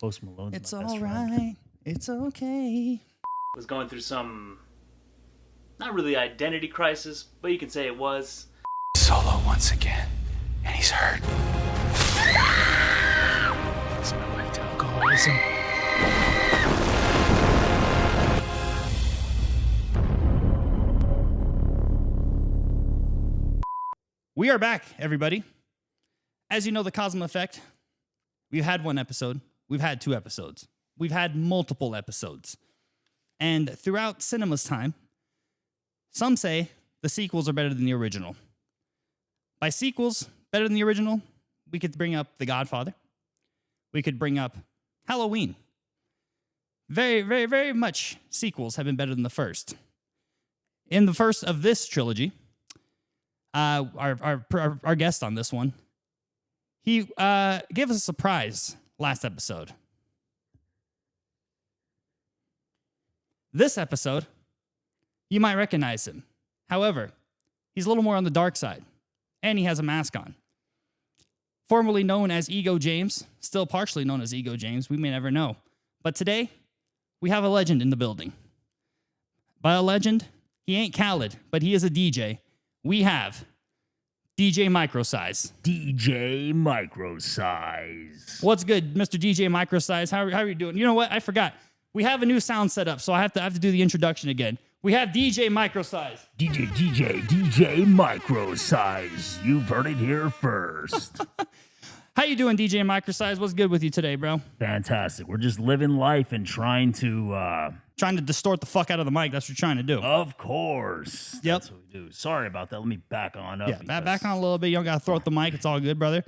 Post Malone's It's my best all friend. right. It's okay. Was going through some, not really identity crisis, but you can say it was. Solo once again, and he's hurt. It's my life to alcoholism. We are back, everybody. As you know, the Kauzum Effect, we've had one episode. We've had 2 episodes. We've had multiple episodes. And throughout cinema's time, some say the sequels are better than the original. By sequels, better than the original, we could bring up The Godfather. We could bring up Halloween. Very, very, very much sequels have been better than the first. In the first of this trilogy, our guest on this one, he gave us a surprise last episode. This episode, you might recognize him. However, he's a little more on the dark side, and he has a mask on. Formerly known as Ego James, still partially known as Ego James, we may never know. But today, we have a legend in the building. By a legend, he ain't Khaled, but he is a DJ. We have DJ Microsyze. DJ Microsyze. What's good, Mr. DJ Microsyze? How are you doing? You know what? I forgot. We have a new sound set up, so I have to do the introduction again. We have DJ Microsyze. DJ Microsyze. You've heard it here first. How you doing, DJ Microsyze? What's good with you today, bro? Fantastic. We're just living life and trying to... Trying to distort the fuck out of the mic. That's what you're trying to do. Of course. Yep. That's what we do. Sorry about that. Let me back on up. Yeah, back on a little bit. You don't got to throw out the mic. It's all good, brother.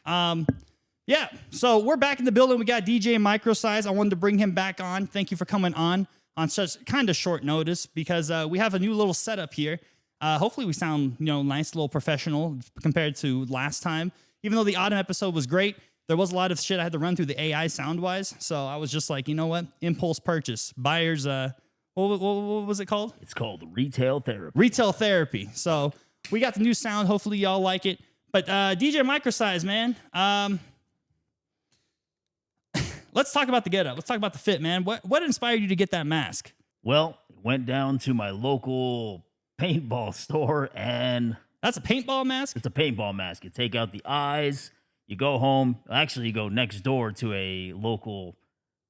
Yeah, so we're back in the building. We got DJ Microsyze. I wanted to bring him back on. Thank you for coming on such kind of short notice because we have a new little setup here. Hopefully we sound, nice, little professional compared to last time. Even though the autumn episode was great, there was a lot of shit I had to run through the AI sound-wise. So I was just like, you know what? Impulse purchase. Buyer's, what was it called? It's called retail therapy. Retail therapy. So we got the new sound. Hopefully y'all like it. But DJ Microsyze, man. Let's talk about the getup. Let's talk about the fit, man. What inspired you to get that mask? Well, went down to my local paintball store and... That's a paintball mask? It's a paintball mask. You take out the eyes, you go home. Actually, you go next door to a local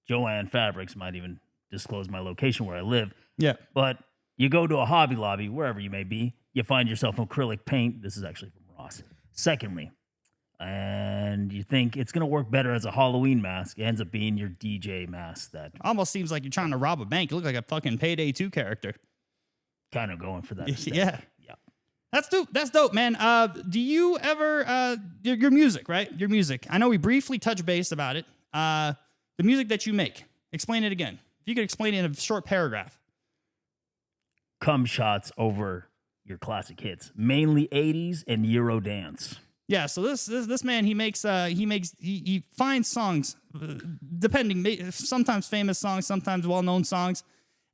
Joann Fabrics. Might even disclose my location where I live. Yeah. But you go to a Hobby Lobby, wherever you may be. You find yourself acrylic paint. This is actually from Ross. Secondly, and you think it's going to work better as a Halloween mask. It ends up being your DJ mask that almost seems like you're trying to rob a bank. You look like a fucking Payday 2 character. Kind of going for that aesthetic. Yeah. Yeah. That's dope, man. Do you ever, your music, right? Your music. I know we briefly touched base about it. The music that you make. Explain it again. If you could explain it in a short paragraph. Cum shots over your classic hits. Mainly 80s and Euro dance. Yeah, so this man, he finds songs, depending, sometimes famous songs, sometimes well-known songs,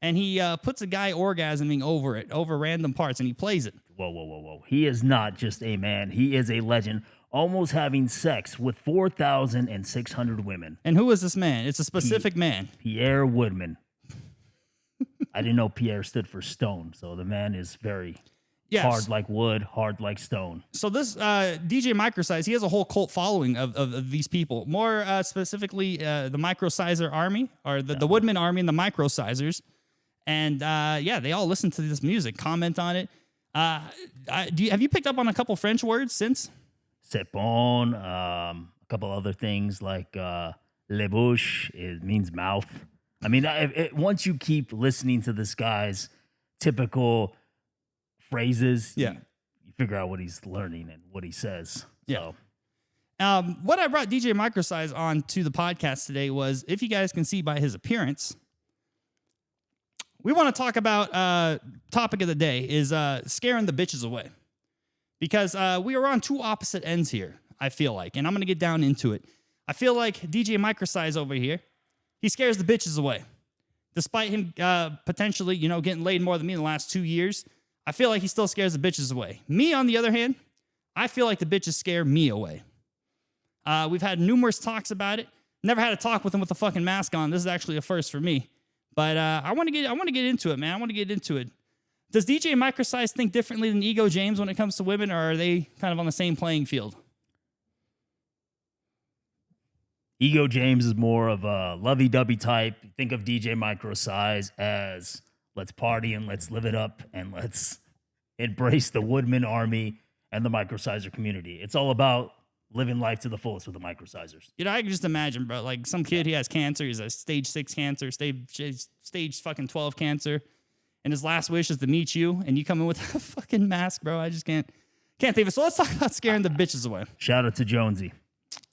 and he puts a guy orgasming over random parts, and he plays it. Whoa. He is not just a man. He is a legend, almost having sex with 4,600 women. And who is this man? It's a specific man. Pierre Woodman. I didn't know Pierre stood for stone, so the man is very... Yes. Hard like wood, hard like stone. So this DJ Microsyze, he has a whole cult following of these people. More specifically, the Microsyzer army, or the Woodman army and the Microsizers. And they all listen to this music, comment on it. Have you picked up on a couple French words since? C'est bon, a couple other things like le bouche, it means mouth. I mean, once you keep listening to this guy's typical... phrases, yeah, you figure out what he's learning and what he says. Yeah. So. What I brought DJ Microsyze on to the podcast today was, if you guys can see by his appearance, we want to talk about topic of the day is scaring the bitches away, because we are on 2 opposite ends here. I feel like, and I'm gonna get down into it. I feel like DJ Microsyze over here, he scares the bitches away, despite him potentially, getting laid more than me in the last 2 years. I feel like he still scares the bitches away. Me, on the other hand, I feel like the bitches scare me away. We've had numerous talks about it. Never had a talk with him with a fucking mask on. This is actually a first for me. But I want to get into it, man. I want to get into it. Does DJ Microsyze think differently than Ego James when it comes to women, or are they kind of on the same playing field? Ego James is more of a lovey-dovey type. Think of DJ Microsyze as let's party and let's live it up and let's embrace the Woodman army and the Microsyzer community. It's all about living life to the fullest with the Microsizers. You know, I can just imagine, bro. Like some kid, he has cancer. He's a stage 6 cancer, stage fucking 12 cancer. And his last wish is to meet you. And you come in with a fucking mask, bro. I just can't think of it. So let's talk about scaring the bitches away. Shout out to Jonesy.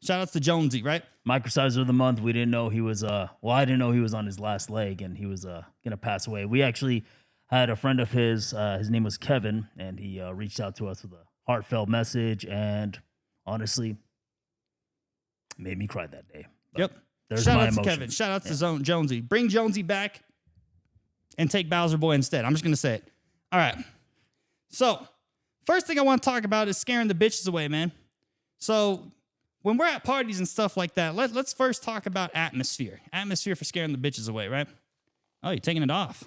Shout out to Jonesy, right? Microsyzer of the month. We didn't know he was, I didn't know he was on his last leg and he was going to pass away. We actually had a friend of his name was Kevin, and he reached out to us with a heartfelt message and honestly made me cry that day. But yep. There's Shout my out to emotions. Kevin. Shout out to Jonesy. Bring Jonesy back and take Bowser Boy instead. I'm just going to say it. All right. So, first thing I want to talk about is scaring the bitches away, man. So, when we're at parties and stuff like that, let's first talk about atmosphere. Atmosphere for scaring the bitches away, right? Oh, you're taking it off.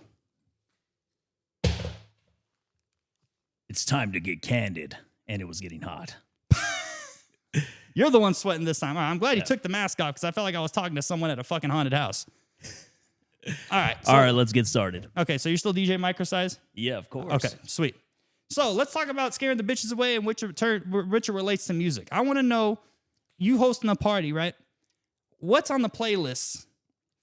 It's time to get candid, and it was getting hot. You're the one sweating this time. All right, I'm glad you took the mask off because I felt like I was talking to someone at a fucking haunted house. All right. All right, let's get started. Okay, so you're still DJ Microsyze? Yeah, of course. Okay, sweet. So let's talk about scaring the bitches away and which it relates to music. I want to know, you hosting a party, right? What's on the playlist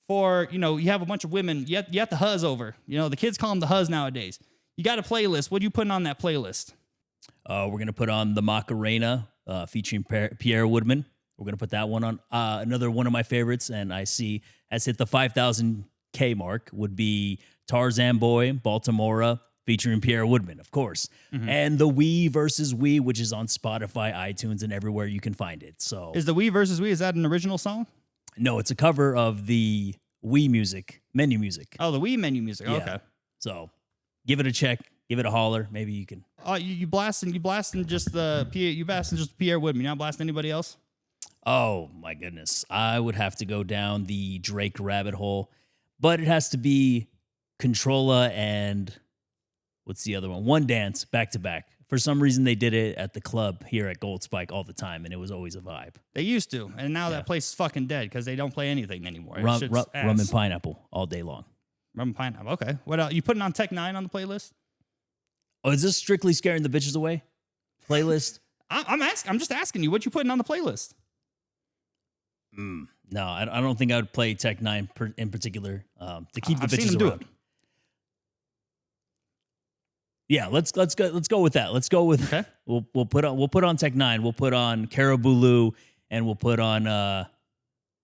for, you have a bunch of women. You have the Huzz over. The kids call them the Huzz nowadays. You got a playlist. What are you putting on that playlist? We're going to put on the Macarena featuring Pierre Woodman. We're going to put that one on. Another one of my favorites, and I see has hit the 5,000K mark, would be Tarzan Boy, Baltimora, featuring Pierre Woodman, of course. Mm-hmm. And the We versus We, which is on Spotify, iTunes, and everywhere you can find it. So, is the We versus We, is that an original song? No, it's a cover of the We music, menu music. Oh, the We menu music. Yeah. Okay. So, give it a check. Give it a holler. Maybe you can. Oh, you blasting just Pierre Woodman. You're not blasting anybody else? Oh my goodness. I would have to go down the Drake rabbit hole, but it has to be Controlla and what's the other one? One Dance back to back. For some reason, they did it at the club here at Gold Spike all the time, and it was always a vibe. They used to, and now that place is fucking dead because they don't play anything anymore. Rum and pineapple all day long. Rum and pineapple. Okay. What else? You putting on Tech 9 on the playlist? Oh, is this strictly scaring the bitches away? Playlist? I'm just asking you, what you putting on the playlist? No, I don't think I would play Tech 9 in particular to keep the I've bitches seen them around. do it. Yeah, let's go with that. Let's go with. Okay. We'll put on Tech 9. We'll put on Caribou, and we'll put on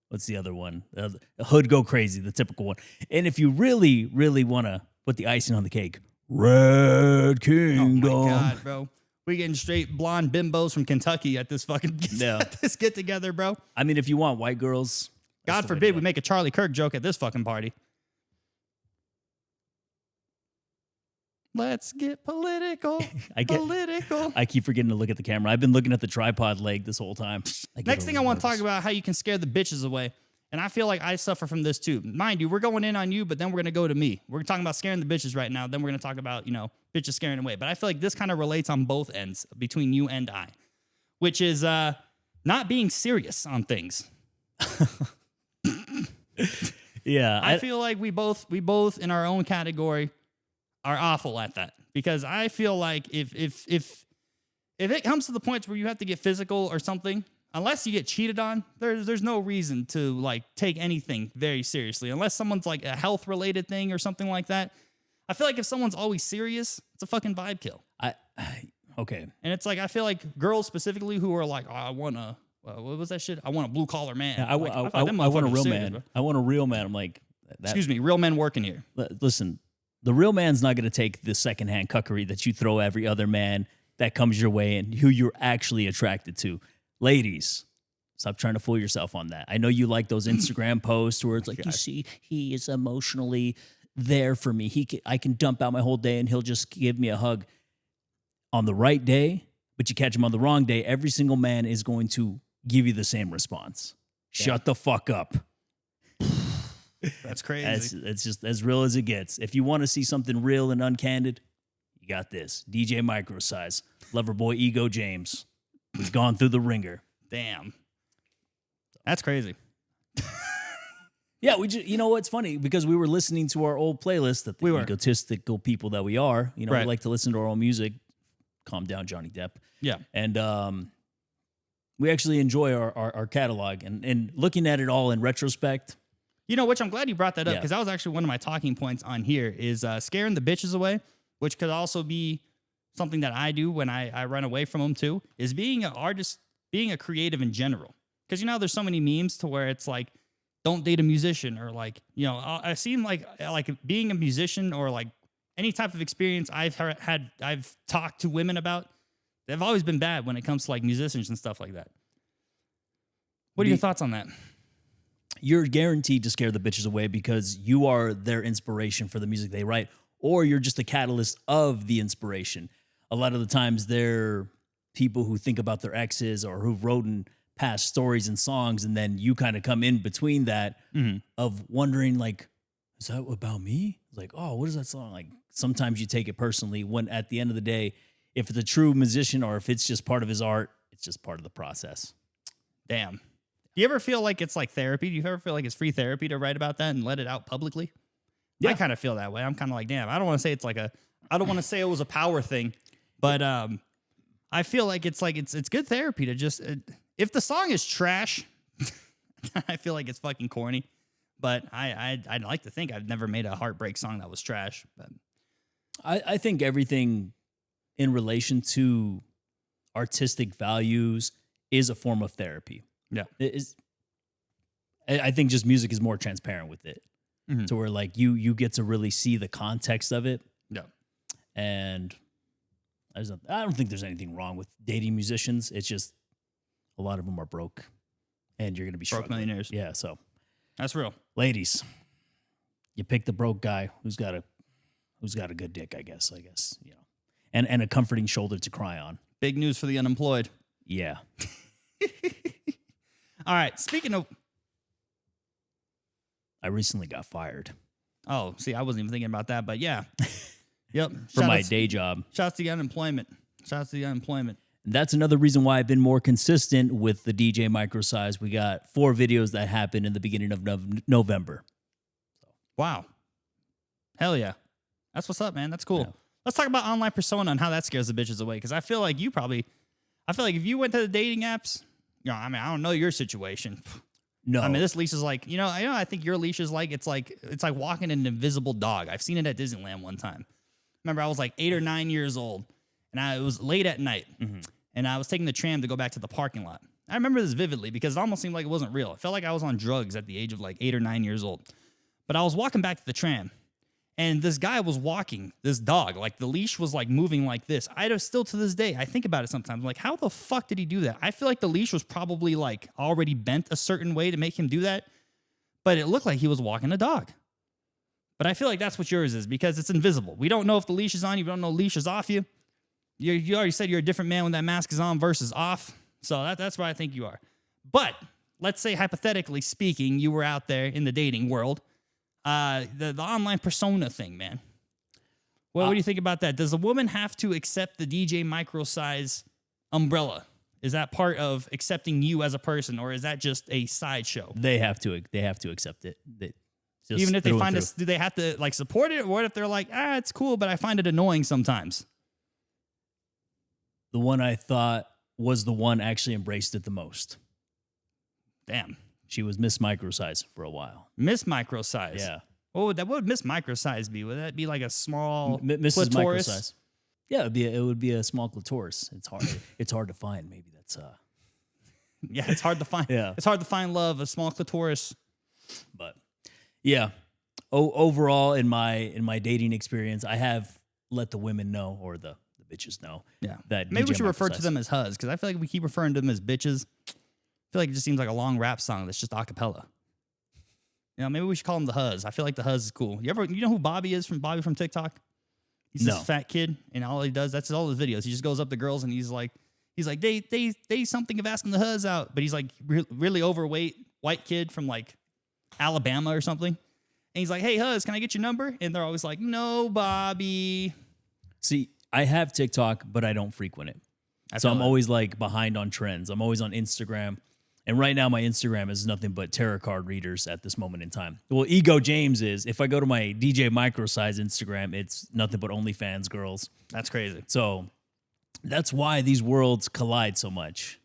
what's the other one? Hood Go Crazy, the typical one. And if you really, really want to put the icing on the cake, Red Kingdom. Oh my God, bro. We getting straight blonde bimbos from Kentucky at this fucking this get together, bro. I mean, if you want white girls, God forbid we make a Charlie Kirk joke at this fucking party. Let's get political. I keep forgetting to look at the camera. I've been looking at the tripod leg this whole time. Next thing I want to talk about how you can scare the bitches away. And I feel like I suffer from this too. Mind you, we're going in on you, but then we're going to go to me. We're talking about scaring the bitches right now. Then we're going to talk about, bitches scaring away. But I feel like this kind of relates on both ends between you and I, which is not being serious on things. Yeah. I feel like we both in our own category are awful at that, because I feel like if it comes to the point where you have to get physical or something, unless you get cheated on, there's no reason to take anything very seriously, unless someone's like a health related thing or something like that. I feel like if someone's always serious, it's a fucking vibe kill. Okay. And it's like, I feel like girls specifically who are like, oh, I want a, what was that shit? I want a blue collar man. Yeah, I want a real man. Bro. I want a real man. I'm like, excuse me, real men working here. Listen, the real man's not going to take the secondhand cuckery that you throw every other man that comes your way and who you're actually attracted to. Ladies, stop trying to fool yourself on that. I know you like those Instagram posts where it's like, you see, he is emotionally there for me. I can dump out my whole day and he'll just give me a hug on the right day, but you catch him on the wrong day. Every single man is going to give you the same response. Shut the fuck up. That's crazy. It's just as real as it gets. If you want to see something real and uncandid, you got this. DJ Microsyze, Loverboy Ego James, who's gone through the ringer. Damn. That's crazy. Yeah, you know what's funny? Because we were listening to our old playlist that the egotistical people that we are, we like to listen to our own music. Calm down, Johnny Depp. Yeah. And we actually enjoy our catalog. And looking at it all in retrospect. Which I'm glad you brought that up, because that was actually one of my talking points on here is scaring the bitches away, which could also be something that I do when I run away from them too, is being an artist, being a creative in general. Because, there's so many memes to where it's like, don't date a musician, or like, I've seen like being a musician or like any type of experience I've talked to women about, they've always been bad when it comes to like musicians and stuff like that. What are your thoughts on that? You're guaranteed to scare the bitches away because you are their inspiration for the music they write, or you're just a catalyst of the inspiration. A lot of the times they're people who think about their exes or who've written past stories and songs, and then you kind of come in between that of wondering, like, is that about me? Like, oh, what is that song? Like, sometimes you take it personally when at the end of the day, if it's a true musician or if it's just part of his art, it's just part of the process. Damn. Do you ever feel like it's like therapy? Do you ever feel like it's free therapy to write about that and let it out publicly? Yeah. I kind of feel that way. I'm kind of like, damn, I don't want to say it's like I don't want to say it was a power thing, but I feel like it's good therapy to just, if the song is trash, I feel like it's fucking corny, but I'd like to think I've never made a heartbreak song that was trash. But I think everything in relation to artistic values is a form of therapy. Yeah. I think just music is more transparent with it. To where like you get to really see the context of it. Yeah. And I don't think there's anything wrong with dating musicians. It's just a lot of them are broke and you're going to be broke millionaires. Yeah. So that's real. Ladies, you pick the broke guy who's got a good dick, I guess, and a comforting shoulder to cry on. Big news for the unemployed. Yeah. All right. Speaking of, I recently got fired. Oh, see, I wasn't even thinking about that, but yeah. Yep. For my day job. Shouts to the unemployment. And that's another reason why I've been more consistent with the DJ Microsyze. We got 4 videos that happened in the beginning of November. Wow. Hell yeah. That's what's up, man. That's cool. Yeah. Let's talk about online persona and how that scares the bitches away. Because I feel like if you went to the dating apps, I don't know your situation. No. I mean, this leash is like, I think your leash is like, it's like walking an invisible dog. I've seen it at Disneyland one time. Remember, I was like 8 or 9 years old, and it was late at night, and I was taking the tram to go back to the parking lot. I remember this vividly because it almost seemed like it wasn't real. It felt like I was on drugs at the age of like 8 or 9 years old. But I was walking back to the tram, and this guy was walking this dog. Like, the leash was like moving like this. Still to this day, I think about it sometimes. I'm like, how the fuck did he do that? I feel like the leash was probably like already bent a certain way to make him do that, but it looked like he was walking a dog. But I feel like that's what yours is because it's invisible. We don't know if the leash is on you. We don't know the leash is off you. You already said you're a different man when that mask is on versus off. So that's what I think you are. But let's say, hypothetically speaking, you were out there in the dating world. The online persona thing, man. What do you think about that? Does a woman have to accept the DJ Microsyze umbrella? Is that part of accepting you as a person, or is that just a sideshow? They have to accept it. Even if they find us, do they have to like support it? Or what if they're like, it's cool, but I find it annoying sometimes? The one I thought was the one actually embraced it the most. Damn. She was Miss Microsyze for a while. Miss Microsyze? Yeah. What would Miss Microsyze be? Would that be like a small Mrs. clitoris? Microsyze? Yeah, it would be a small clitoris. It's hard to find. Maybe that's Yeah, it's hard to find. Yeah. It's hard to find love, a small clitoris. But yeah. Overall in my dating experience, I have let the women know, or the bitches know. Yeah. That maybe we DJ should refer to Microsyze. them as Huzz, because I feel like we keep referring to them as bitches. I feel like it just seems like a long rap song that's just a cappella. Maybe we should call him the Huzz. I feel like the Huzz is cool. You know who Bobby is from TikTok? He's this fat kid, and all he does, that's all his videos. He just goes up to girls and he's like, they something of asking the Huzz out, but he's like really overweight, white kid from like Alabama or something. And he's like, hey, Huzz, can I get your number? And they're always like, no, Bobby. See, I have TikTok, but I don't frequent it. So I'm always like behind on trends. I'm always on Instagram. And right now my Instagram is nothing but tarot card readers at this moment in time. Well, Ego James is. If I go to my DJ Microsyze Instagram, it's nothing but OnlyFans girls. That's crazy. So that's why these worlds collide so much.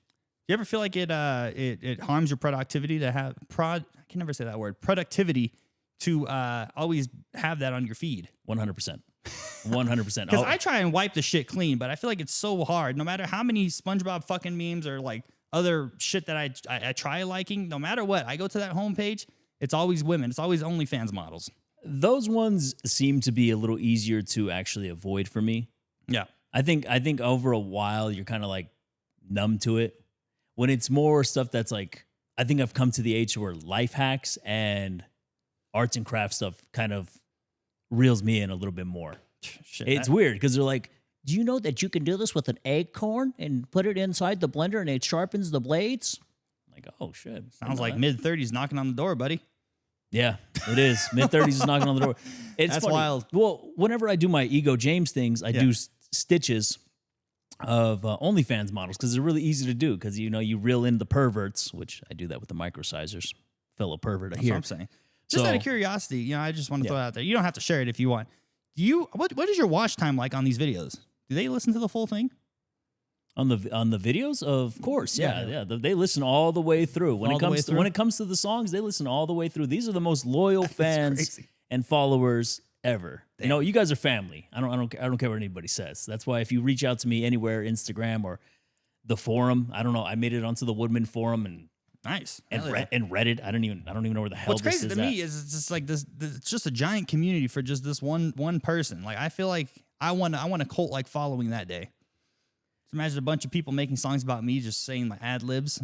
You ever feel like it harms your productivity to have I can never say that word, productivity, to always have that on your feed? 100%. 100%. Because I try and wipe the shit clean, but I feel like it's so hard. No matter how many SpongeBob fucking memes or like other shit that I try liking, no matter what, I go to that homepage, it's always women. It's always OnlyFans models. Those ones seem to be a little easier to actually avoid for me. Yeah. I think over a while you're kind of like numb to it. When it's more stuff that's like, I think I've come to the age where life hacks and arts and crafts stuff kind of reels me in a little bit more. Shit, It's weird because they're like, do you know that you can do this with an acorn and put it inside the blender and it sharpens the blades? I'm like, oh shit. Sounds like mid-30s knocking on the door, buddy. Yeah, it is. Mid-30s is knocking on the door. It's That's funny. wild. Well, whenever I do my Ego James things, I do stitches of OnlyFans models because they're really easy to do because, you know, you reel in the perverts, which I do that with the microsizers. Fellow pervert, That's here. what I'm saying. Just out of curiosity, you know, I just want to throw it out there. You don't have to share it if you want. What is your watch time like on these videos? Do they listen to the full thing? On the videos, of course, yeah. They listen all the way through. When it comes to the songs, they listen all the way through. These are the most loyal fans and followers ever. Damn. You know, you guys are family. I don't care what anybody says. That's why if you reach out to me anywhere, Instagram or the forum, I don't know. I made it onto the Woodman forum and nice and Reddit. I don't even know where the hell. What's this crazy is to me is it's just like this. It's just a giant community for just this one person. Like I feel like I want a cult like following that day. So imagine a bunch of people making songs about me, just saying my ad libs.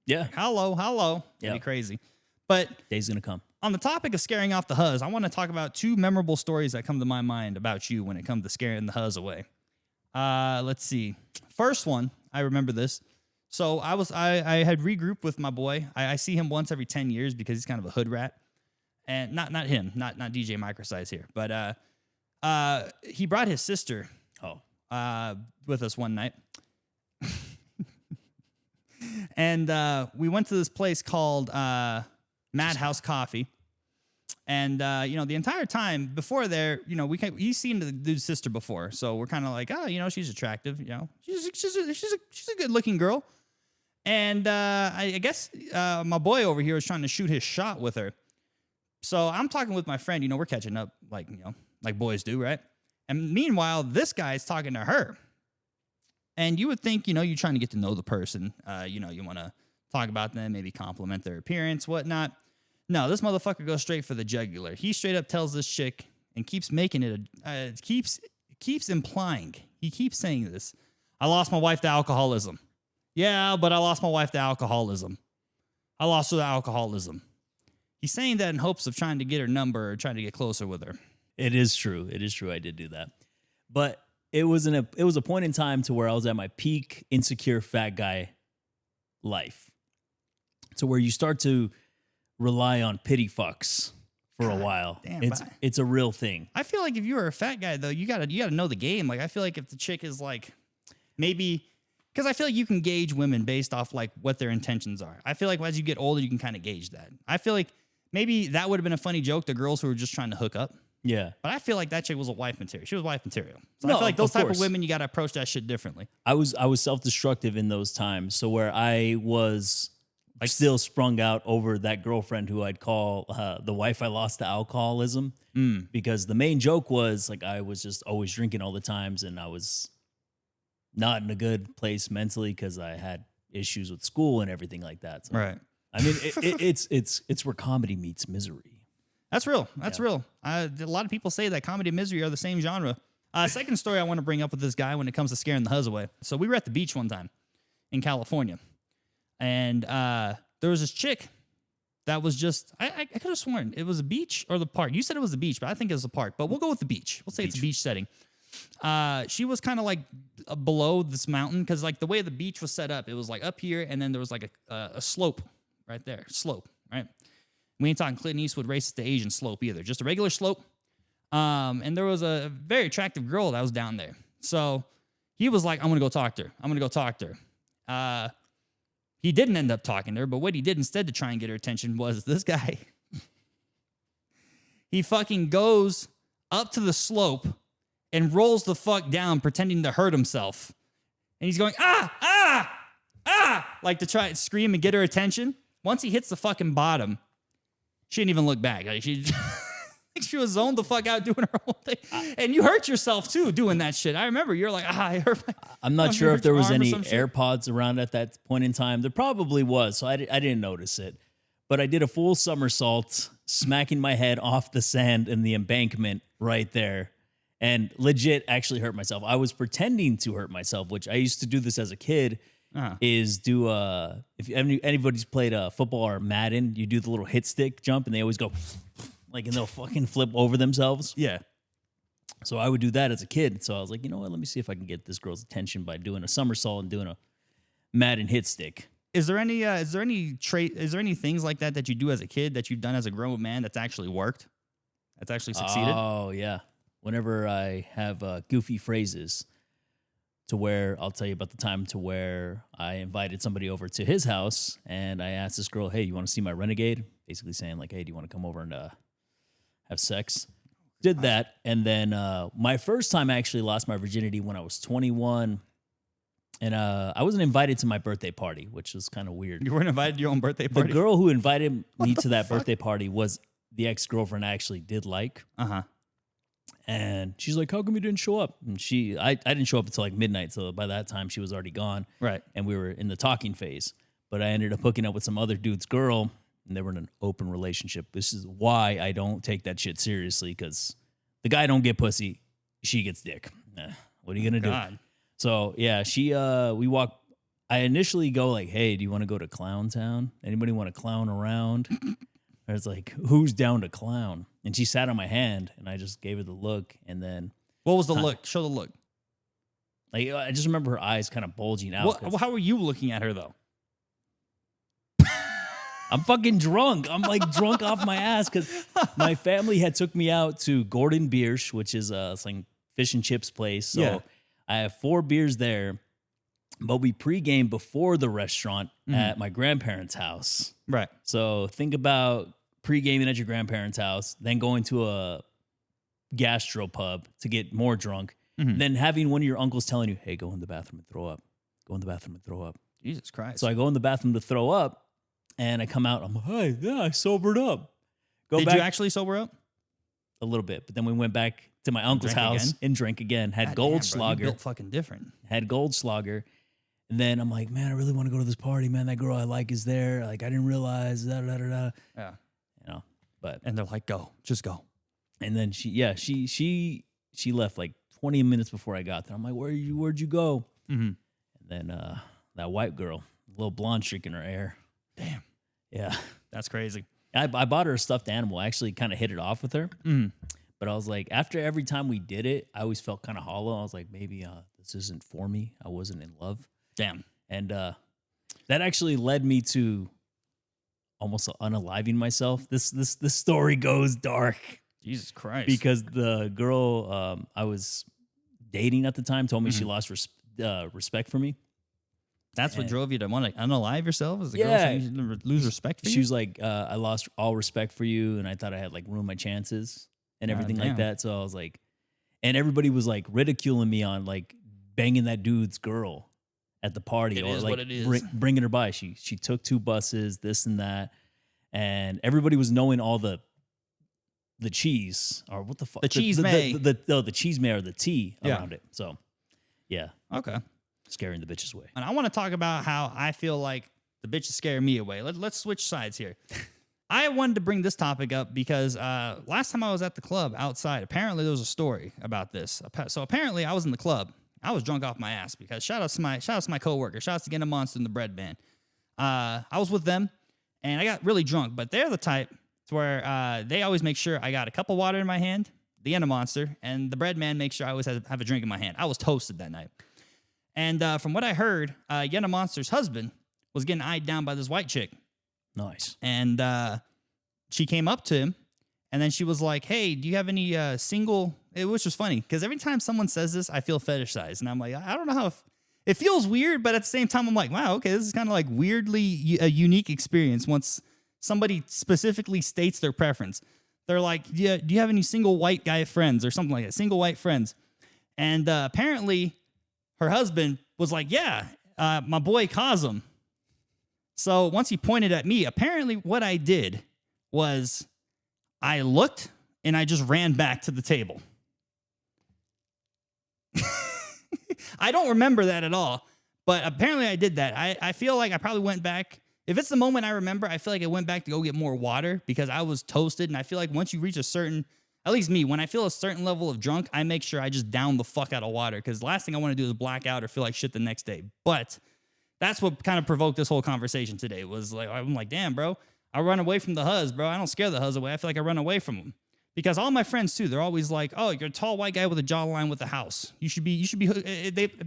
Yeah. Like, hello. It'd be crazy. But day's gonna come. On the topic of scaring off the Huzz, I want to talk about two memorable stories that come to my mind about you when it comes to scaring the Huzz away. Let's see. First one, I remember this. So I had regrouped with my boy. I see him once every 10 years because he's kind of a hood rat. And not him, not DJ Microsyze here. But he brought his sister with us one night. And we went to this place called Madhouse Coffee. And, you know, the entire time before there, you know, he's seen the dude's sister before. So we're kind of like, oh, you know, she's attractive. You know, she's a good looking girl. And I guess my boy over here was trying to shoot his shot with her. So I'm talking with my friend, you know, we're catching up like, you know, like boys do, right? And meanwhile, this guy's talking to her. And you would think, you know, you're trying to get to know the person. You know, you want to talk about them, maybe compliment their appearance, whatnot. No, this motherfucker goes straight for the jugular. He straight up tells this chick and keeps making it, keeps implying. He keeps saying this. I lost my wife to alcoholism. Yeah, but I lost my wife to alcoholism. I lost her to alcoholism. He's saying that in hopes of trying to get her number or trying to get closer with her. It is true. It is true. I did do that. But it was a point in time to where I was at my peak insecure fat guy life. To where you start to rely on pity fucks for a while. Damn, it's a real thing. I feel like if you were a fat guy though, you gotta know the game. Like I feel like if the chick is like maybe because I feel like you can gauge women based off like what their intentions are. I feel like as you get older, you can kind of gauge that. I feel like maybe that would have been a funny joke to girls who were just trying to hook up. Yeah. But I feel like that chick was a wife material. She was wife material. So No, I feel like those of type course. of women, you got to approach that shit differently. I was self-destructive in those times. So where I was like still sprung out over that girlfriend who I'd call the wife I lost to alcoholism. Because the main joke was like I was just always drinking all the times and I was not in a good place mentally because I had issues with school and everything like that. So, Right. I mean, it's where comedy meets misery. That's real. That's real. A lot of people say that comedy and misery are the same genre. Second story I want to bring up with this guy when it comes to scaring the Huzz away. So we were at the beach one time in California. And there was this chick that was just, I could have sworn it was a beach or the park. You said it was the beach, but I think it was the park. But we'll go with the beach. We'll say it's a beach setting. She was kind of like below this mountain because like the way the beach was set up, it was like up here and then there was like a slope, right there. Slope, right? We ain't talking Clint Eastwood racist to Asian slope either. Just a regular slope. And there was a very attractive girl that was down there. So he was like, I'm going to go talk to her. He didn't end up talking to her, but what he did instead to try and get her attention was this guy. He fucking goes up to the slope and rolls the fuck down pretending to hurt himself. And he's going, like to try and scream and get her attention. Once he hits the fucking bottom, she didn't even look back. Like she was zoned the fuck out doing her whole thing. And you hurt yourself too doing that shit. I remember you're like, I hurt my... I'm not sure if there was any AirPods around at that point in time. There probably was, so I didn't notice it. But I did a full somersault, smacking my head off the sand in the embankment right there. And legit actually hurt myself. I was pretending to hurt myself, which I used to do this as a kid, is do, if anybody's played football or Madden, you do the little hit stick jump and they always go, like, and they'll fucking flip over themselves. Yeah. So I would do that as a kid. So I was like, you know what? Let me see if I can get this girl's attention by doing a somersault and doing a Madden hit stick. Is there any things like that you do as a kid that you've done as a grown man that's actually worked? That's actually succeeded? Oh, yeah. Whenever I have goofy phrases to where I'll tell you about the time to where I invited somebody over to his house and I asked this girl, hey, you want to see my Renegade? Basically saying like, hey, do you want to come over and have sex? Did that. And then my first time I actually lost my virginity when I was 21. And I wasn't invited to my birthday party, which was kind of weird. You weren't invited to your own birthday party? The girl who invited me to that birthday party was the ex-girlfriend I actually did like. Uh-huh. And she's like, how come you didn't show up? And I didn't show up until like midnight. So by that time, she was already gone. Right. And we were in the talking phase. But I ended up hooking up with some other dude's girl, and they were in an open relationship. This is why I don't take that shit seriously, because the guy don't get pussy, she gets dick. What are you going to do? So, yeah, we walk. I initially go like, hey, do you want to go to Clown Town? Anybody want to clown around? I was like, who's down to clown? And she sat on my hand, and I just gave her the look. And then, what was the look? Show the look. Like, I just remember her eyes kind of bulging out. How were you looking at her, though? I'm fucking drunk. I'm like drunk off my ass because my family had took me out to Gordon Biersch, which is it's like fish and chips place. So yeah. I have 4 beers there, but we pregame before the restaurant at my grandparents' house. Right. So think about pre-gaming at your grandparents' house, then going to a gastro pub to get more drunk, then having one of your uncles telling you, hey, go in the bathroom and throw up. Go in the bathroom and throw up. Jesus Christ. So I go in the bathroom to throw up, and I come out, I'm like, hey, yeah, I sobered up. Did you actually sober up? A little bit, but then we went back to my uncle's house and drank again. Had Goldschlager. You built fucking different. Had Goldschlager. And then I'm like, man, I really want to go to this party, man. That girl I like is there. Like, I didn't realize, Yeah. You know, but. And they're like, go, just go. And then she left like 20 minutes before I got there. I'm like, where'd you go? And then that white girl, little blonde streak in her hair. Damn. Yeah. That's crazy. I bought her a stuffed animal. I actually kind of hit it off with her. But I was like, after every time we did it, I always felt kind of hollow. I was like, maybe this isn't for me. I wasn't in love. Damn. And that actually led me to almost unaliving myself. This story goes dark. Jesus Christ. Because the girl I was dating at the time told me she lost respect for me. That's what drove you to want to unalive yourself? As the girl saying you lose respect for you? She was like, I lost all respect for you, and I thought I had like ruined my chances and everything like that. So I was like, and everybody was like ridiculing me on like banging that dude's girl at the party, It or is like what it is. Bringing her by. She took 2 buses, this and that, and everybody was knowing all the cheese, or what the fuck, the cheese may, the cheese may, or the tea around it. So yeah, okay. Scaring the bitches away. And I want to talk about how I feel like the bitches scare me away. Let's switch sides here. I wanted to bring this topic up because last time I was at the club outside, apparently there was a story about this. So apparently I was in the club. I was drunk off my ass because shout out to my coworker. Shout out to Get a Monster in the Bread Band. I was with them and I got really drunk, but they're the type to where they always make sure I got a cup of water in my hand, the Enna Monster, and the bread man makes sure I always have a drink in my hand. I was toasted that night. And from what I heard, Yenna Monster's husband was getting eyed down by this white chick. Nice. And she came up to him, and then she was like, "Hey, do you have any single?" Which was funny because every time someone says this, I feel fetishized, and I'm like, I don't know how. It feels weird, but at the same time, I'm like, wow, okay, this is kind of like weirdly a unique experience once somebody specifically states their preference. They're like, yeah, do you have any single white guy friends or something like that? Single white friends. And apparently her husband was like, yeah, my boy Kauzum. So once he pointed at me, apparently what I did was I looked and I just ran back to the table. I don't remember that at all, but apparently I did that. I feel like I probably went back. If it's the moment I remember, I feel like I went back to go get more water because I was toasted. And I feel like once you reach a certain, at least me, when I feel a certain level of drunk, I make sure I just down the fuck out of water because the last thing I want to do is black out or feel like shit the next day. But that's what kind of provoked this whole conversation today was like, I'm like, damn, bro, I run away from the Huzz, bro. I don't scare the Huzz away. I feel like I run away from them. Because all my friends too, they're always like, "Oh, you're a tall white guy with a jawline with a house. You should be."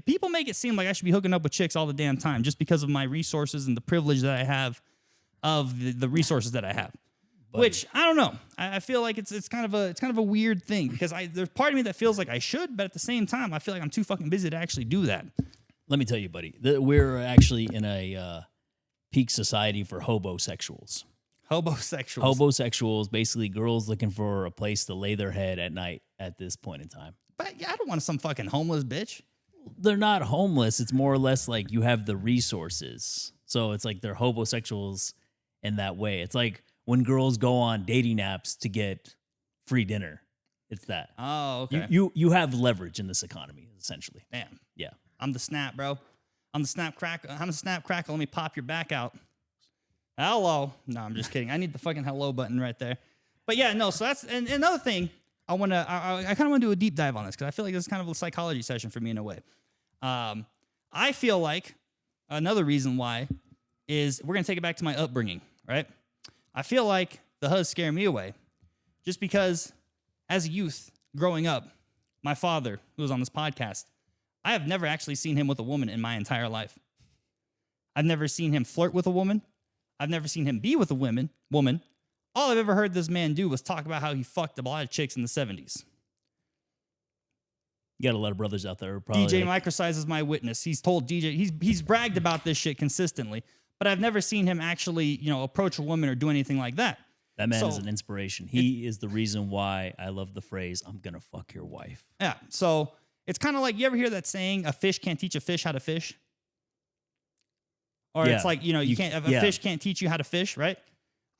People make it seem like I should be hooking up with chicks all the damn time just because of my resources and the privilege that I have of the resources that I have. Buddy. Which I don't know. I feel like it's kind of a weird thing because there's part of me that feels like I should, but at the same time, I feel like I'm too fucking busy to actually do that. Let me tell you, buddy, we're actually in a peak society for hobosexuals. Hobosexuals, basically girls looking for a place to lay their head at night at this point in time. But yeah, I don't want some fucking homeless bitch. They're not homeless. It's more or less like you have the resources. So it's like they're hobosexuals in that way. It's like when girls go on dating apps to get free dinner. It's that. Oh, okay. You have leverage in this economy, essentially. Damn. Yeah. I'm the snap, bro. I'm the snap crack. I'm a snap crackle. Let me pop your back out. Hello. No, I'm just kidding. I need the fucking hello button right there. But yeah, no, so that's and another thing I kind of want to do a deep dive on this because I feel like this is kind of a psychology session for me in a way. I feel like another reason why is we're going to take it back to my upbringing, right? I feel like the Huzz scare me away just because as a youth growing up, my father, who was on this podcast, I have never actually seen him with a woman in my entire life. I've never seen him flirt with a woman. I've never seen him be with a woman. All I've ever heard this man do was talk about how he fucked a lot of chicks in the 70s. You got a lot of brothers out there. Probably DJ Microsyze is my witness. He's told DJ, he's bragged about this shit consistently, but I've never seen him actually, approach a woman or do anything like that. That man is an inspiration. He is the reason why I love the phrase, I'm going to fuck your wife. Yeah, so it's kind of like, you ever hear that saying, a fish can't teach a fish how to fish? Or it's like, a fish can't teach you how to fish, right?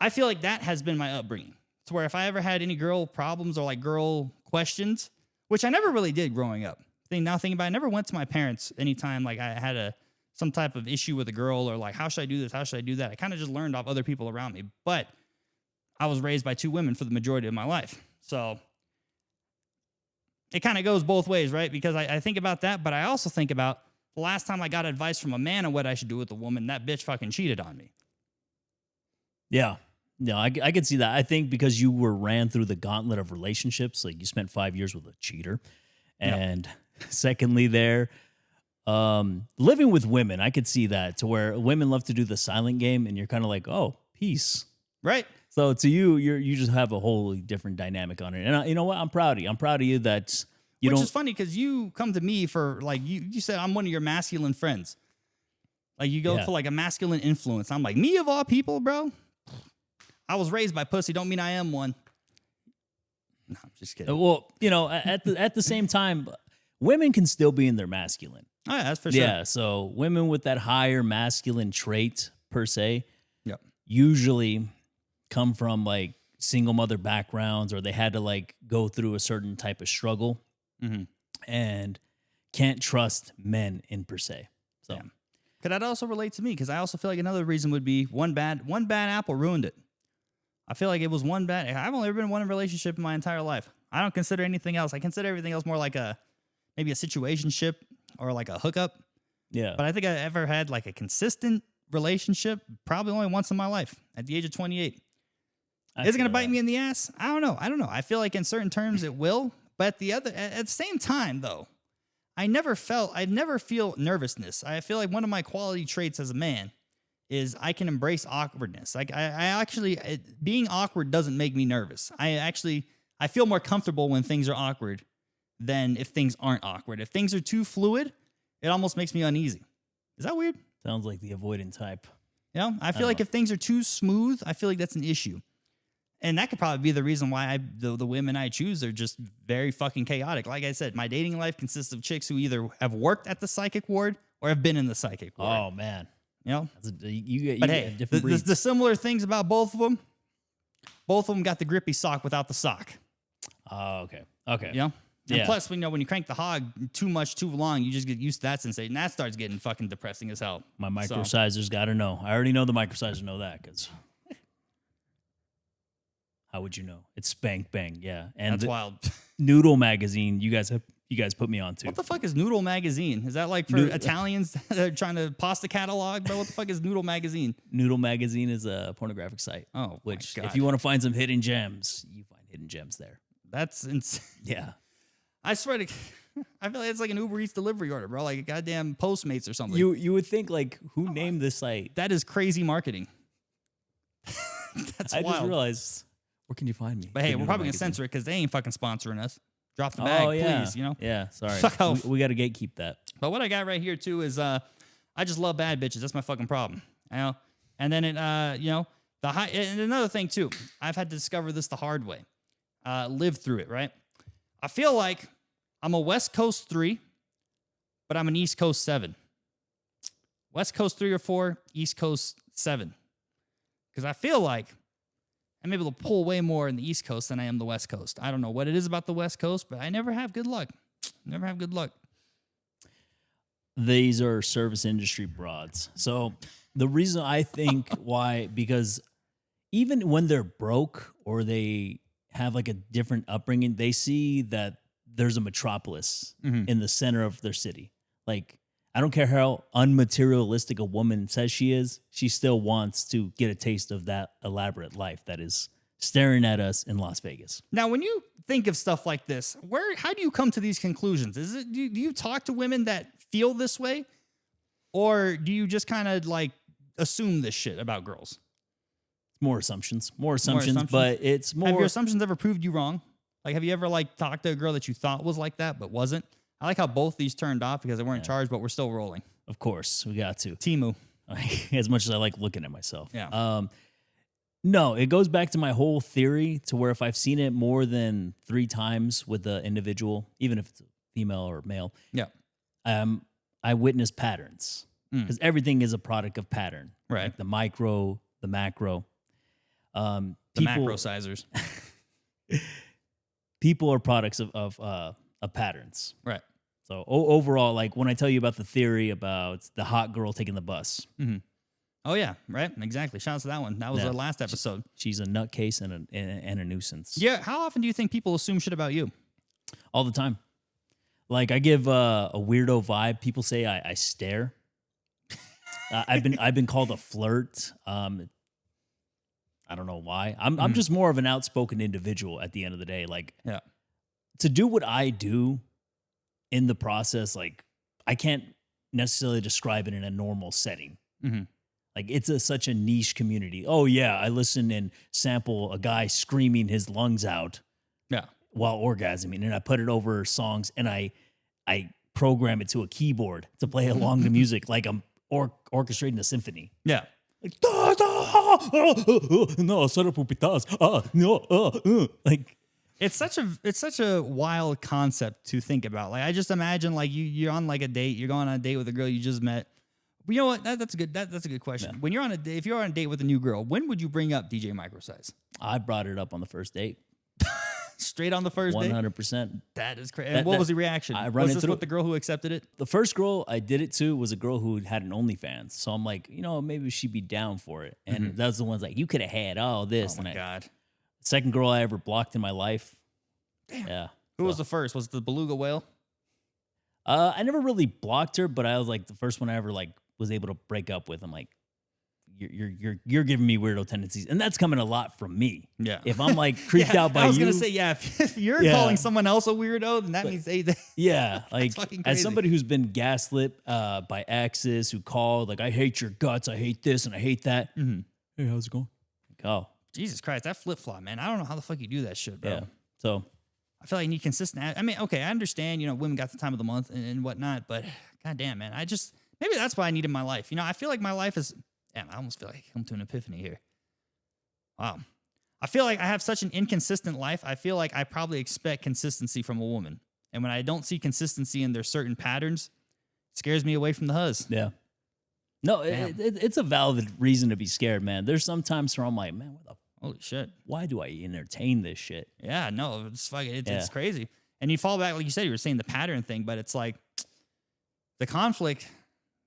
I feel like that has been my upbringing. It's where if I ever had any girl problems or like girl questions, which I never really did growing up. Now thinking about it, I never went to my parents anytime like I had some type of issue with a girl or like, how should I do this? How should I do that? I kind of just learned off other people around me. But I was raised by two women for the majority of my life. So it kind of goes both ways, right? Because I think about that, but I also think about the last time I got advice from a man on what I should do with a woman, that bitch fucking cheated on me. Yeah. No, I can see that. I think because you ran through the gauntlet of relationships, like you spent 5 years with a cheater. And secondly living with women, I could see that to where women love to do the silent game and you're kind of like, oh, peace. Right. So to you just have a wholly different dynamic on it. And you know what? I'm proud of you. I'm proud of you that Which is funny because you come to me for like you said I'm one of your masculine friends. Like you go for like a masculine influence. I'm like, me of all people, bro. I was raised by pussy. Don't mean I am one. No, I'm just kidding. Well, at the same time, women can still be in their masculine. Oh yeah, that's for sure. Yeah, so women with that higher masculine trait per se, yep, usually come from like single mother backgrounds or they had to like go through a certain type of struggle. Mm-hmm. And can't trust men in per se. So, could that also relate to me? Because I also feel like another reason would be one bad apple ruined it. I feel like it was one bad. I've only ever been in one relationship in my entire life. I don't consider anything else. I consider everything else more like maybe a situationship or like a hookup. Yeah. But I think I ever had like a consistent relationship probably only once in my life at the age of 28. Is it going to bite me in the ass? I don't know. I feel like in certain terms it will. But at the same time, though, I never feel nervousness. I feel like one of my quality traits as a man is I can embrace awkwardness. Like I actually, being awkward doesn't make me nervous. I feel more comfortable when things are awkward than if things aren't awkward. If things are too fluid, it almost makes me uneasy. Is that weird? Sounds like the avoidant type. You know, I feel like if things are too smooth, I feel like that's an issue. And that could probably be the reason why the women I choose are just very fucking chaotic. Like I said, my dating life consists of chicks who either have worked at the psychic ward or have been in the psychic ward. Oh, man. You know? You But get hey, different breeds. the similar things about both of them got the grippy sock without the sock. Oh, okay. Okay. You know? And Yeah. plus, when you crank the hog too much, too long, you just get used to that sensation. That starts getting fucking depressing as hell. My microsizers got to know. I already know the microsizers know that because how would you know? It's spank bang, yeah. And That's the wild. Noodle magazine, you guys put me on to. What the fuck is Noodle Magazine? Is that like for Italians that are trying to pasta catalog? But what the fuck is Noodle Magazine? Noodle magazine is a pornographic site. Oh, which my God. if you want to find some hidden gems, you find hidden gems there. That's insane. Yeah. I swear to I feel like it's like an Uber Eats delivery order, bro. Like a goddamn Postmates or something. You would think like who named this site? That is crazy marketing. That's I wild. just realized where can you find me? But hey, The we're Noodle probably gonna magazine. censor it because they ain't fucking sponsoring us. Drop the bag, Oh yeah, please. You know. Yeah, sorry. Fuck off. We got to gatekeep that. But what I got right here too is I just love bad bitches. That's my fucking problem. You know. And then it the high and another thing too. I've had to discover this the hard way. Live through it, right? I feel like I'm a West Coast 3, but I'm an East Coast 7. West Coast 3 or 4, East Coast 7. Because I feel like I'm able to pull way more in the East Coast than I am the West Coast. I don't know what it is about the West Coast, but I never have good luck. Never have good luck. These are service industry broads. So the reason I think why, because even when they're broke or they have like a different upbringing, they see that there's a metropolis in the center of their city. Like, I don't care how unmaterialistic a woman says she is, she still wants to get a taste of that elaborate life that is staring at us in Las Vegas. Now, when you think of stuff like this, how do you come to these conclusions? Is it do you talk to women that feel this way? Or do you just kind of like assume this shit about girls? More assumptions, but it's more. Have your assumptions ever proved you wrong? Like, have you ever like talked to a girl that you thought was like that but wasn't? I like how both these turned off because they weren't charged, but we're still rolling. Of course, we got to. Timu. As much as I like looking at myself. Yeah. No, it goes back to my whole theory to where if I've seen it more than 3 times with the individual, even if it's a female or male, Yeah. I witness patterns because everything is a product of pattern. Right. Like the micro, the macro. The Microsizers. People are products of patterns. Right. So overall, like when I tell you about the theory about the hot girl taking the bus, Oh, yeah. Right. Exactly. Shout out to that one. That was Yeah. our last episode. she's a nutcase and a nuisance. Yeah. How often do you think people assume shit about you? All the time. Like I give a weirdo vibe. People say I stare. I've been called a flirt. I don't know why. I'm just more of an outspoken individual at the end of the day. Like Yeah. to do what I do in the process, like I can't necessarily describe it in a normal setting. Like it's such a niche community. Oh yeah, I listen and sample a guy screaming his lungs out Yeah. while orgasming, and I put it over songs, and I program it to a keyboard to play along the music like I'm orchestrating a symphony. Yeah. Like no, solo pupitas. No, like It's such a wild concept to think about. Like I just imagine like you're on like a date, you're going on a date with a girl you just met. You know what? That's a good question. Yeah. When you're on a date, if you're on a date with a new girl, when would you bring up DJ Microsyze? I brought it up on the first date. Straight on the first date? 100%. That is crazy. And what was the reaction? I run was it this through- with the girl who accepted it? The first girl I did it to was a girl who had an OnlyFans. So I'm like, maybe she'd be down for it. And that was the one's like, you could have had all this. Oh my and God. Second girl I ever blocked in my life. Damn. Yeah. Who was the first? Was it the beluga whale? I never really blocked her, but I was like the first one I ever like was able to break up with. I'm like, you're giving me weirdo tendencies, and that's coming a lot from me. Yeah. If I'm like creeped out by you, I was gonna say, yeah, if you're calling someone else a weirdo, then that means they yeah, like fucking as crazy. somebody who's been gaslit by exes who called like, I hate your guts, I hate this, and I hate that. Hey, how's it going? Like, oh, Jesus Christ, that flip flop, man. I don't know how the fuck you do that shit, bro. yeah. So I feel like you need consistent. I mean, okay, I understand, women got the time of the month and whatnot, but goddamn, man, maybe that's what I need in my life. I feel like my life is, damn, I almost feel like I come to an epiphany here. Wow. I feel like I have such an inconsistent life. I feel like I probably expect consistency from a woman. And when I don't see consistency in their certain patterns, it scares me away from the Huzz. yeah. No, it's a valid reason to be scared, man. There's sometimes where I'm like, man, Holy shit. why do I entertain this shit? Yeah, no, it's fucking, it's crazy. And you fall back, like you said, you were saying the pattern thing, but it's like the conflict,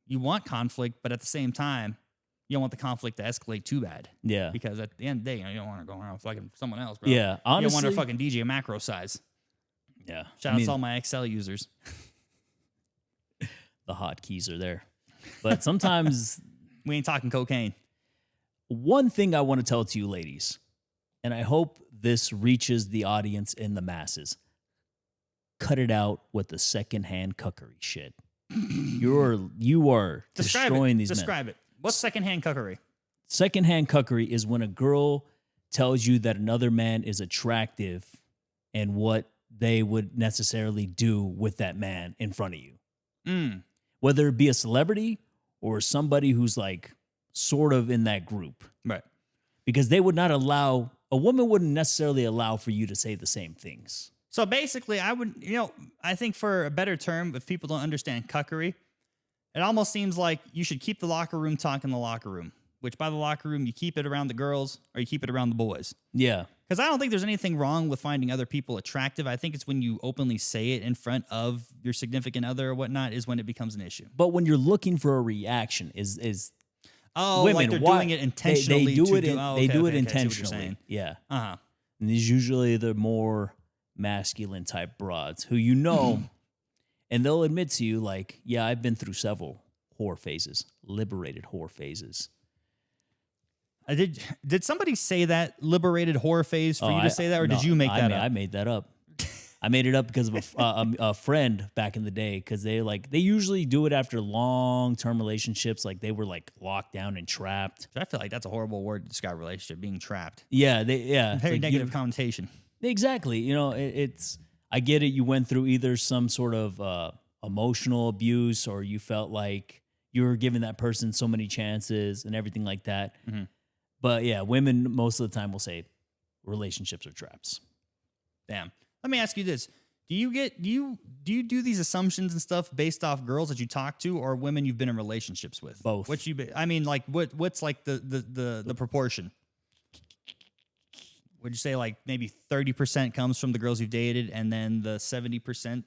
you want conflict, but at the same time, you don't want the conflict to escalate too bad. Yeah. Because at the end of the day, you don't want to go around fucking someone else, bro. Yeah, honestly. You don't want to fucking DJ Microsyze. Yeah. Shout out to all my Excel users. The hotkeys are there. But sometimes We ain't talking cocaine. one thing I want to tell to you ladies, and I hope this reaches the audience in the masses. Cut it out with the secondhand cuckery shit. You are destroying these men. Describe it. What's secondhand cuckery? Secondhand cuckery is when a girl tells you that another man is attractive and what they would necessarily do with that man in front of you. Whether it be a celebrity or somebody who's like sort of in that group. Right. Because they would not allow, a woman wouldn't necessarily allow for you to say the same things. So basically, I would, I think for a better term, if people don't understand cuckery, it almost seems like you should keep the locker room talk in the locker room, which by the locker room, you keep it around the girls or you keep it around the boys. Yeah. Because I don't think there's anything wrong with finding other people attractive. I think it's when you openly say it in front of your significant other or whatnot is when it becomes an issue. But when you're looking for a reaction is Oh, women, like they're doing it intentionally. They do it intentionally. intentionally. Yeah. Uh-huh. And these usually the more masculine type broads who and they'll admit to you like, yeah, I've been through several whore phases, liberated whore phases. Did somebody say that liberated horror phase for you to say that, or did you make that up? I made that up. I made it up because of a friend back in the day, because they usually do it after long-term relationships, like they were like locked down and trapped. I feel like that's a horrible word to describe a relationship, being trapped. Yeah, Very like negative connotation. Exactly. I get it. You went through either some sort of emotional abuse, or you felt like you were giving that person so many chances and everything like that. Mm-hmm. But yeah, women most of the time will say relationships are traps. Damn. Let me ask you this: do you do these assumptions and stuff based off girls that you talk to, or women you've been in relationships with? Both. What's like the proportion? Would you say like maybe 30% comes from the girls you've dated, and then the 70%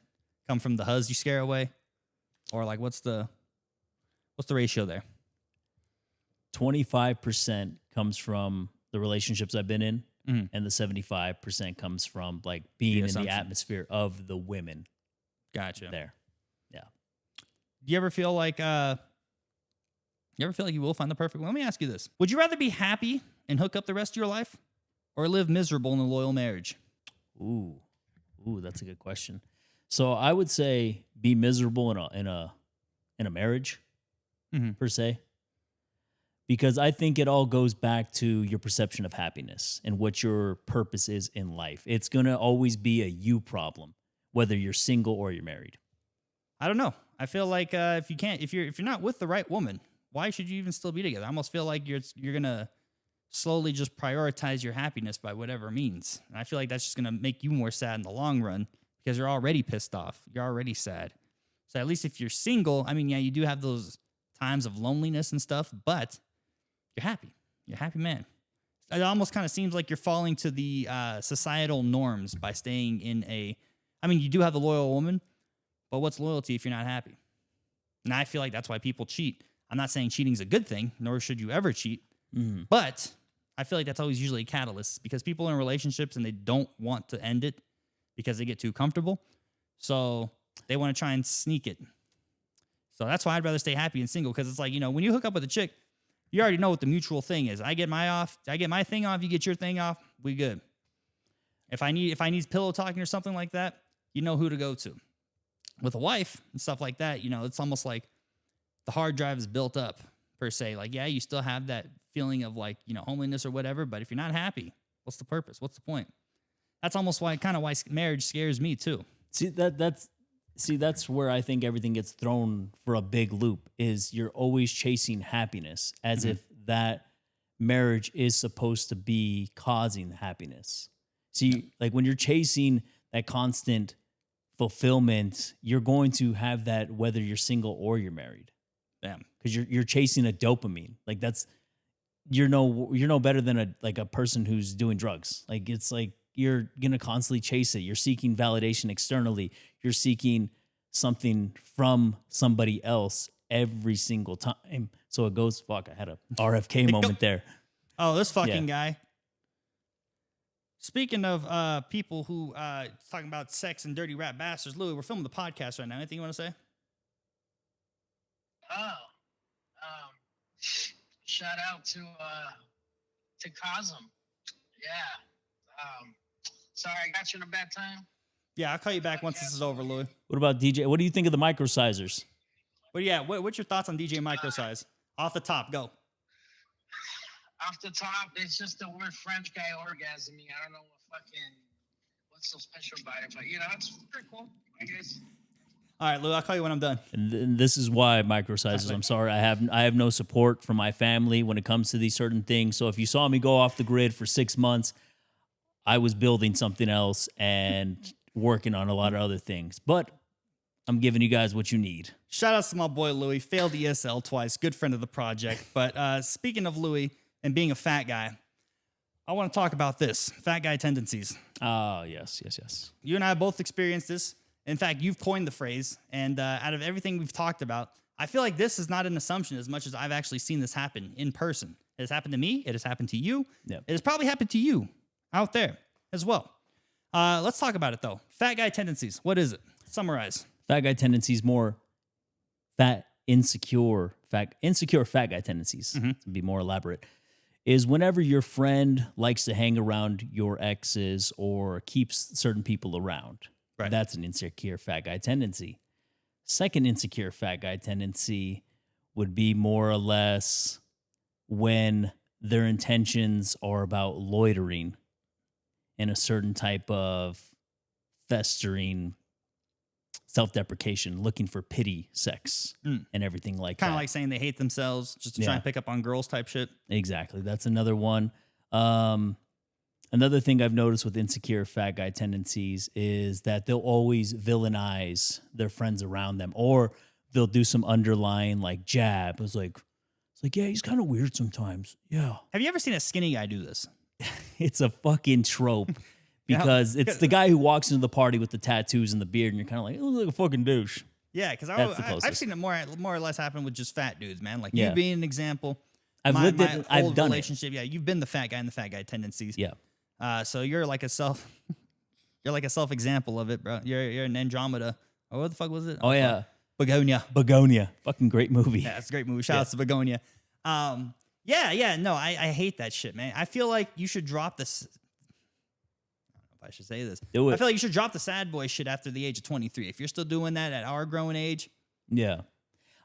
come from the Huzz you scare away, or like what's the ratio there? 25% comes from the relationships I've been in, Mm-hmm. and the 75% comes from like being in the atmosphere of the women. Gotcha. There. Yeah. Do you ever feel like you will find the perfect one? Let me ask you this. Would you rather be happy and hook up the rest of your life, or live miserable in a loyal marriage? Ooh, that's a good question. So I would say be miserable in a marriage, Mm-hmm. per se, because I think it all goes back to your perception of happiness and what your purpose is in life. It's gonna always be a you problem, whether you're single or you're married. I don't know. I feel like if you're not with the right woman, why should you even still be together? I almost feel like you're gonna slowly just prioritize your happiness by whatever means, and I feel like that's just gonna make you more sad in the long run because you're already pissed off. You're already sad. So at least if you're single, I mean, yeah, you do have those times of loneliness and stuff, but you're happy. You're a happy man. It almost kind of seems like you're falling to the societal norms by staying in you do have the loyal woman, but what's loyalty if you're not happy? And I feel like that's why people cheat. I'm not saying cheating's a good thing, nor should you ever cheat, but I feel like that's always usually a catalyst because people are in relationships and they don't want to end it because they get too comfortable. So they want to try and sneak it. So that's why I'd rather stay happy and single, because it's like, when you hook up with a chick, You already know what the mutual thing is. I get my thing off, you get your thing off, we good. If I need pillow talking or something like that, you know who to go to. With a wife and stuff like that, it's almost like the hard drive is built up per se. Like, yeah, you still have that feeling of like, homeliness or whatever, but if you're not happy, what's the purpose? What's the point? That's almost why marriage scares me too. That's where I think everything gets thrown for a big loop is you're always chasing happiness as if that marriage is supposed to be causing happiness. See, like when you're chasing that constant fulfillment, you're going to have that whether you're single or you're married. Damn. Because you're chasing a dopamine. Like you're no better than a person who's doing drugs. Like it's like you're gonna constantly chase it. You're seeking validation externally. You're seeking something from somebody else every single time. So it goes, fuck, I had a RFK moment there. Oh, this fucking guy. Speaking of people who talking about sex and dirty rap bastards, Louis, we're filming the podcast right now. Anything you want to say? Shout out to Kauzum. Yeah. Sorry, I got you in a bad time. Yeah, I'll call you back once this is over, Louis. What about DJ? What do you think of the Microsizers? What's your thoughts on DJ Microsyze? Off the top, go. Off the top, it's just the word French guy orgasming. I don't know what's so special about it, but it's pretty cool, I guess. All right, Lou, I'll call you when I'm done. And this is why Microsizers. I'm sorry, I have no support from my family when it comes to these certain things. So if you saw me go off the grid for 6 months, I was building something else and working on a lot of other things. But I'm giving you guys what you need. Shout out to my boy Louis. Failed ESL twice. Good friend of the project. But speaking of Louis and being a fat guy, I want to talk about this. Fat Guy Tendencies. Oh, yes. You and I both experienced this. In fact, you've coined the phrase. And out of everything we've talked about, I feel like this is not an assumption as much as I've actually seen this happen in person. It has happened to me. It has happened to you. Yep. It has probably happened to you out there as well. Let's talk about it, though. Fat Guy Tendencies. What is it? Summarize. Fat Guy Tendencies, more insecure fat guy tendencies, to be more elaborate, is whenever your friend likes to hang around your exes or keeps certain people around. Right. That's an insecure fat guy tendency. Second insecure fat guy tendency would be more or less when their intentions are about loitering in a certain type of festering self-deprecation, looking for pity sex and everything like that. Kind of like saying they hate themselves just to try and pick up on girls type shit. Exactly. That's another one. Another thing I've noticed with insecure fat guy tendencies is that they'll always villainize their friends around them, or they'll do some underlying like jab. It's like, yeah, he's kind of weird sometimes. Yeah. Have you ever seen a skinny guy do this? It's a fucking trope. Because it's the guy who walks into the party with the tattoos and the beard, and you're kind of like, oh, like a fucking douche. Yeah, because I've seen it more or less happen with just fat dudes, man. Like Yeah. you being an example. I've lived it. I've old done relationship. Yeah, you've been the fat guy and the fat guy tendencies. it. Yeah. So you're like a self example of it, bro. You're an Andromeda. Oh, what the fuck was it? Oh yeah. Begonia. Fucking great movie. Yeah, it's a great movie. Shout out to Begonia. Yeah. No, I hate that shit, man. I feel like you should drop this. I should say this. Do it. I feel like you should drop the sad boy shit after the age of 23. If you're still doing that at our growing age. Yeah.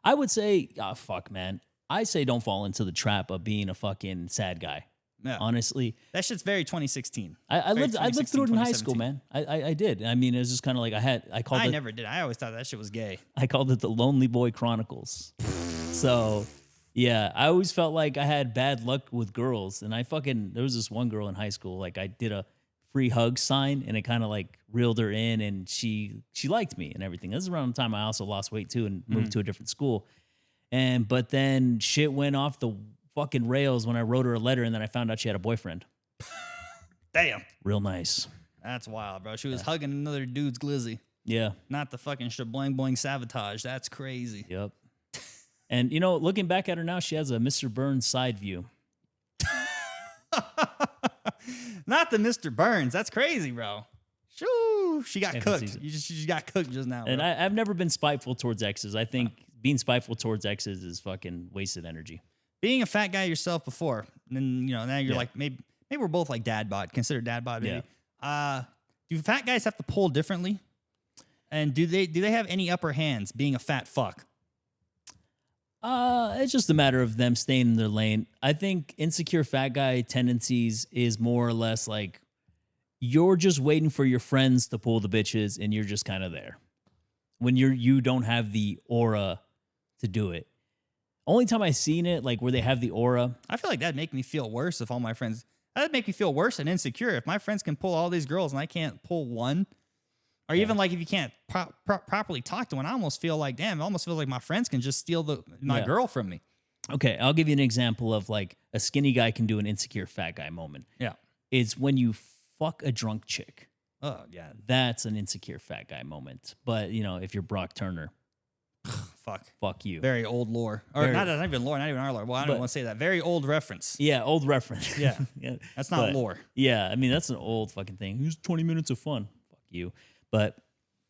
I would say, fuck, man. I say don't fall into the trap of being a fucking sad guy. Yeah. Honestly. That shit's very 2016. I lived through it in high school, 2017. man. I did. I mean, it was just kind of like I never did. I always thought that shit was gay. I called it the Lonely Boy Chronicles. So, yeah, I always felt like I had bad luck with girls. And there was this one girl in high school, like I did a free hug sign, and it kind of like reeled her in, and she liked me and everything. This is around the time I also lost weight too and moved to a different school. But then shit went off the fucking rails when I wrote her a letter, and then I found out she had a boyfriend. Damn. Real nice. That's wild, bro. She was hugging another dude's glizzy. Yeah. Not the fucking shablang boing sabotage. That's crazy. Yep. And looking back at her now, she has a Mr. Burns side view. Not the Mr. Burns. That's crazy, bro. Shoo, she got cooked. She just got cooked just now. Bro. And I've never been spiteful towards exes. I think being spiteful towards exes is fucking wasted energy. being a fat guy yourself before, and then now you're Yeah. like maybe we're both like dad bod, considered dad bod, maybe. Do fat guys have to pull differently? And do they have any upper hands being a fat fuck? It's just a matter of them staying in their lane. I think insecure fat guy tendencies is more or less like you're just waiting for your friends to pull the bitches, and you're just kind of there when you don't have the aura to do it. Only time I've seen it like where they have the aura. I feel like that'd make me feel worse if all my friends. That'd make me feel worse and insecure if my friends can pull all these girls and I can't pull one. Or even like if you can't properly talk to one, I almost feel like, damn, it almost feels like my friends can just steal my girl from me. Okay, I'll give you an example of like a skinny guy can do an insecure fat guy moment. Yeah. It's when you fuck a drunk chick. Oh, yeah. That's an insecure fat guy moment. But, if you're Brock Turner, fuck you. Very old lore. Or not even lore, not even our lore. Well, I don't want to say that. Very old reference. Yeah, old reference. Yeah. That's not But, lore. Yeah, I mean, that's an old fucking thing. Here's 20 minutes of fun. Fuck you. But,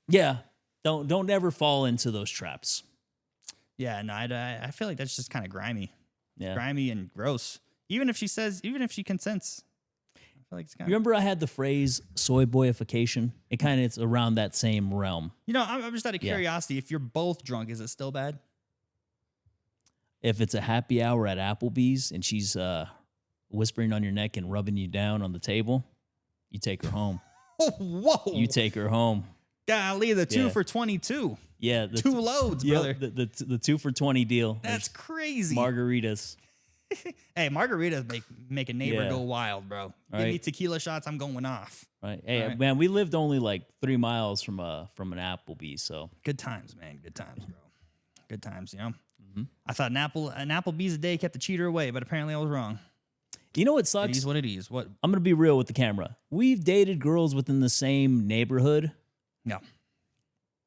yeah, don't ever fall into those traps. Yeah, no, I feel like that's just kind of grimy. Yeah. Grimy and gross. Even if she consents. I feel like it's kind of... Remember I had the phrase soy boyification? It's around that same realm. I'm just out of curiosity. If you're both drunk, is it still bad? If it's a happy hour at Applebee's and she's whispering on your neck and rubbing you down on the table, you take her home. Oh, whoa. You take her home. Golly, the 2 Yeah. for 22. Yeah. 2 loads, brother. The 2 for 20 deal. That's crazy. Margaritas. Hey, margaritas make a neighbor Yeah. go wild, bro. Give Right. me tequila shots, I'm going off. Right. Hey, All right. man, we lived only like 3 miles from an Applebee's, so Good times, man. Good times, bro. Good times, I thought an Applebee's a day kept the cheater away, but apparently I was wrong. you know what It sucks? is what it is. What? I'm gonna be real with the camera. We've dated girls within the same neighborhood, No.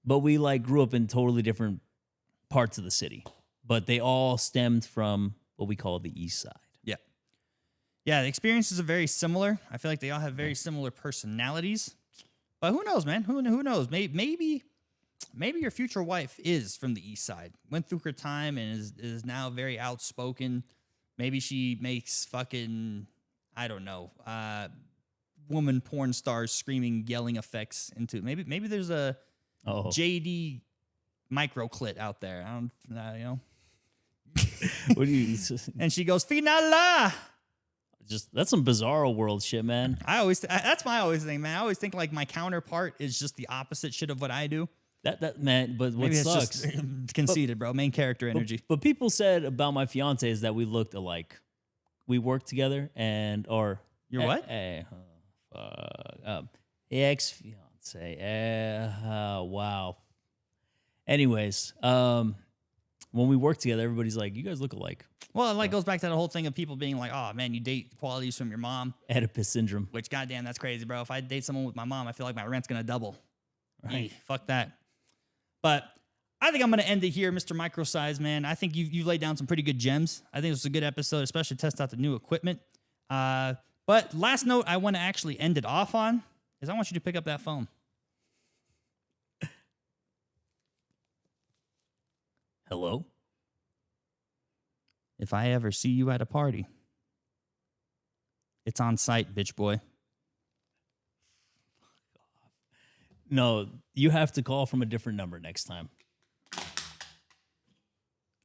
but we like grew up in totally different parts of the city. But they all stemmed from what we call the East Side. Yeah. Yeah, the experiences are very similar. I feel like they all have very similar personalities. But who knows, man? Who knows? Maybe your future wife is from the East Side. Went through her time and is now very outspoken. Maybe she makes fucking, I don't know, woman porn stars screaming, yelling effects into. Maybe there's a JD micro clit out there. I don't, What do you And she goes, Finala. just that's some bizarro world shit, man. That's my always thing, man. I always think like my counterpart is just the opposite shit of what I do. That man, but what Maybe it's sucks? just conceited, bro. Main character energy. But people said about my fiance is that we looked alike. We worked together, or Your what? Ex fiance. Wow. Anyways, when we worked together, everybody's like, "You guys look alike." Well, it like goes back to the whole thing of people being like, "Oh man, you date qualities from your mom," Oedipus syndrome. which goddamn, that's crazy, bro. If I date someone with my mom, I feel like my rent's gonna double. Right. Fuck that. But I think I'm gonna end it here, Mr. Microsyze, man. I think you've laid down some pretty good gems. I think it was a good episode, especially test out the new equipment. But last note I want to actually end it off on is I want you to pick up that phone. Hello. If I ever see you at a party, it's on site, bitch boy. No, you have to call from a different number next time.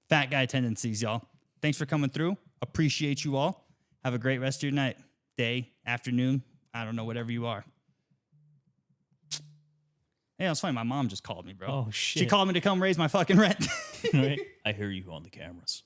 Fat Guy Tendencies, y'all. Thanks for coming through. Appreciate you all. Have a great rest of your night, day, afternoon. I don't know, whatever you are. Hey, it's funny. My mom just called me, bro. Oh, She shit. called me to come raise my fucking rent. Right? I hear you on the cameras.